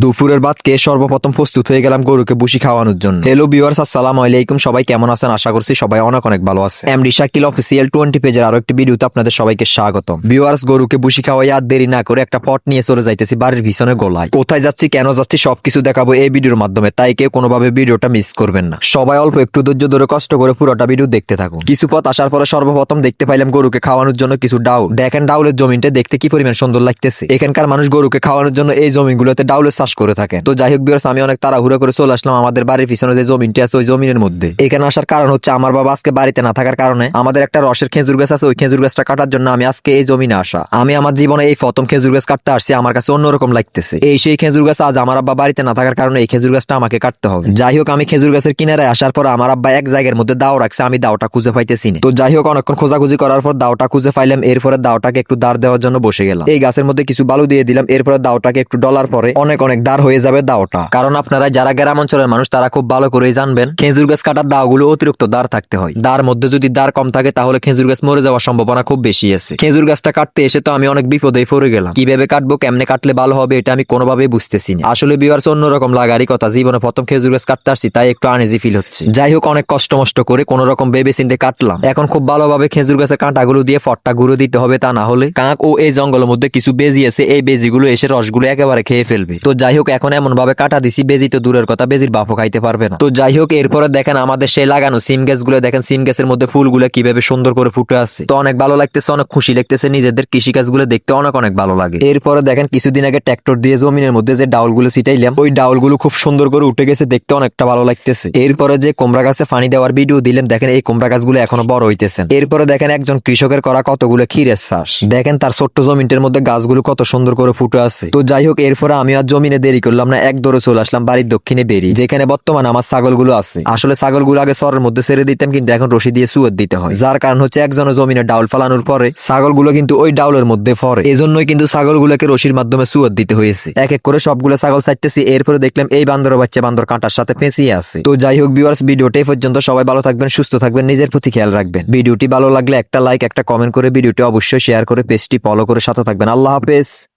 দুপুরের ভাত খেয়ে সর্বপ্রথম প্রস্তুত হয়ে গেলাম গরুকে ভুসি খাওয়ানোর জন্য। হ্যালো ভিউয়ার্স, আসসালামু আলাইকুম। সবাই কেমন আছেন? আশা করছি সবাই অনেক অনেক ভালো আছে। এমডি শাকিল অফিসিয়াল 20 পেজের আরো একটি ভিডিওতে আপনাদের সবাইকে স্বাগতম। ভিউয়ার্স, গরুকে ভুসি খাওয়াই আর দেরি না করে একটা পট নিয়ে চলে যাইতেছি বাড়ির পিছনে গোলায়। কোথায় যাচ্ছি, কেন যাচ্ছি সবকিছু দেখাবো এই ভিডিওর মাধ্যমে, তাই কেউ কোনোভাবে ভিডিওটা মিস করবেন না। সবাই অল্প একটু ধৈর্য ধরে কষ্ট করে পুরোটা ভিডিও দেখতে থাকুন। কিছু পথ আসার পরে সর্বপ্রথম দেখতে পাইলাম গরুকে খাওয়ানোর জন্য কিছু ডাউল। দেখেন ডাউলের জমিনটা দেখতে কি পরিমাণ সুন্দর লাগতেছে। এখানকার মানুষ গরুকে খাওয়ানোর জন্য এই জমিগুলোতে ডাউলের চাষ করে থাকেন। তো যাই হোক ভিউয়ার্স, আমি অনেক তাড়াহুড়ো করে চলে আসলাম আমাদের বাড়ির পিছনে যে জমিনটি আছে ওই জমিনের মধ্যে। এখানে আসার কারণ হচ্ছে আমার বাবা আজকে বাড়িতে না থাকার কারণে আমাদের একটা রসের খেজুর গাছ আছে, ওই খেজুর গাছটা কাটার জন্য আমি আজকে এই জমিনে আসা। আমি আমার জীবনে এই প্রথম খেজুর গাছ কাটতে আসছি, আমার কাছে অন্যরকম লাগতেছে। এই সেই খেজুর গাছ, আজ আমার আব্বা বাড়িতে না থাকার কারণে এই খেজুর গাছটা আমাকে কাটতে হবে। যাই হোক, আমি খেজুর গাছের কিনারে আসার পর আমার আব্বা এক জায়গার মধ্যে দাও রাখছে, আমি দাওটা খুঁজে পাইতেছি না। তো যাই হোক, অনেকক্ষণ খোঁজাখুঁজি করার পর দাওটা খুঁজে পাইলাম। এরপরে দাওটাকে একটু দাঁড় দেওয়ার জন্য বসে গেলাম। এই গাছের মধ্যে কিছু বালু দিয়ে দিলাম। এরপরে দাওটাকে একটু ডলার পরে অনেক অনেক দাঁড় হয়ে যাবে দাওটা। কারণ আপনারা যারা গ্রাম অঞ্চলের মানুষ তারা খুব ভালো করেই জানবেন, খেজুর গাছ কাটার দাওগুলো অতিরিক্ত দাঁড় থাকতে হয়। দাঁড় মধ্যে যদি দাঁড় কম থাকে তাহলে খেজুর গাছ মরে যাওয়ার সম্ভাবনা খুব বেশি আছে। খেজুর গাছটা কাটতে এসে তো আমি অনেক বিপদে পড়ে গেলাম। কিভাবে কাটবো, কেমনে কাটলে ভালো হবে, এটা আমি কোনোভাবেই বুঝতেছি না। আসলে ভিউয়ার্স, অন্যরকম লাগারই কথা। জীবনে প্রথম খেজুর গাছ কাটতে আসছি, তাই একটু আনইজি ফিল হচ্ছে। যাই হোক, অনেক কষ্ট মষ্ট করে কোন রকম ভেবে চিন্তে কাটলাম। এখন খুব ভালোভাবে খেজুর গাছের কাঁটাগুলো দিয়ে ফটটা ঘুরে দিতে হবে, তা না হলে কাক ও এই জঙ্গলের মধ্যে কিছু বেজি আছে, এই বেজিগুলো এসে রসগুলো একেবারে খেয়ে ফেলবে। তো যাই হোক, এখন এমন ভাবে কাটা দিছি, বেজি তো দূরের কথা, বেজির বাপও খাইতে পারবে না। তো যাই হোক, এরপরে দেখেন আমাদের সেই লাগানো সিম গাছগুলো, দেখেন সিম গাছের মধ্যে ফুলগুলো কিভাবে সুন্দর করে ফুটে আছে। তো অনেক ভালো লাগতেছে, অনেক খুশি লাগতেছে। নিজেদের কৃষি কাজগুলো দেখতে অনেক অনেক ভালো লাগে। এরপরে দেখেন কিছুদিন আগে ট্র্যাক্টর দিয়ে জমিনের মধ্যে যে ডাউলগুলো ছিটাইলাম, ওই ডাউলগুলো খুব সুন্দর করে উঠে গেছে, দেখতে অনেকটা ভালো লাগতেছে। এরপরে যে কুমড়া গাছে পানি দেওয়ার ভিডিও দিলাম, দেখেন এই কুমড়া গাছগুলো এখনো বড় হইতেছে। এরপরে দেখেন একজন কৃষকের করা কতগুলো ক্ষীরের চাষ, দেখেন তার ছোট্ট জমিনটার মধ্যে গাছগুলো কত সুন্দর করে ফুটে আছে। তো যাই হোক, এরপরে আমি আর জমিনে দেরি করলাম না, এক দৌড়ে চলে আসলাম বাড়ির দক্ষিণে বেরি, যেখানে বর্তমানে আমার ছাগলগুলো আছে। আসলে ছাগলগুলো আগে সরের মধ্যে ছেড়ে দিতাম, কিন্তু এখন রশি দিয়ে সুয়াদ দিতে হয়। যার কারণ হচ্ছে একজনের জমিনে ডাউল ফালানোর পরে ছাগলগুলো কিন্তু ওই ডাউলের মধ্যে পড়ে, এজন্যই কিন্তু ছাগলগুলোকে রশির মাধ্যমে সুয়াদ দিতে হয়েছে। এক এক করে সবগুলো ছাগল ছাড়তেছি। এরপরে দেখলাম এই বান্দর বাচ্চা বান্দর কাঁটার সাথে পেঁচিয়ে আছে। তো যাই হোক ভিউয়ার্স, ভিডিওটা এই পর্যন্ত। সবাই ভালো থাকবেন, সুস্থ থাকবেন, নিজের প্রতি খেয়াল রাখবেন। ভিডিওটি ভালো লাগলে একটা লাইক, একটা কমেন্ট করে ভিডিওটি অবশ্যই শেয়ার করে পেজটি ফলো করে সাথে থাকবেন। আল্লাহ হাফেজ।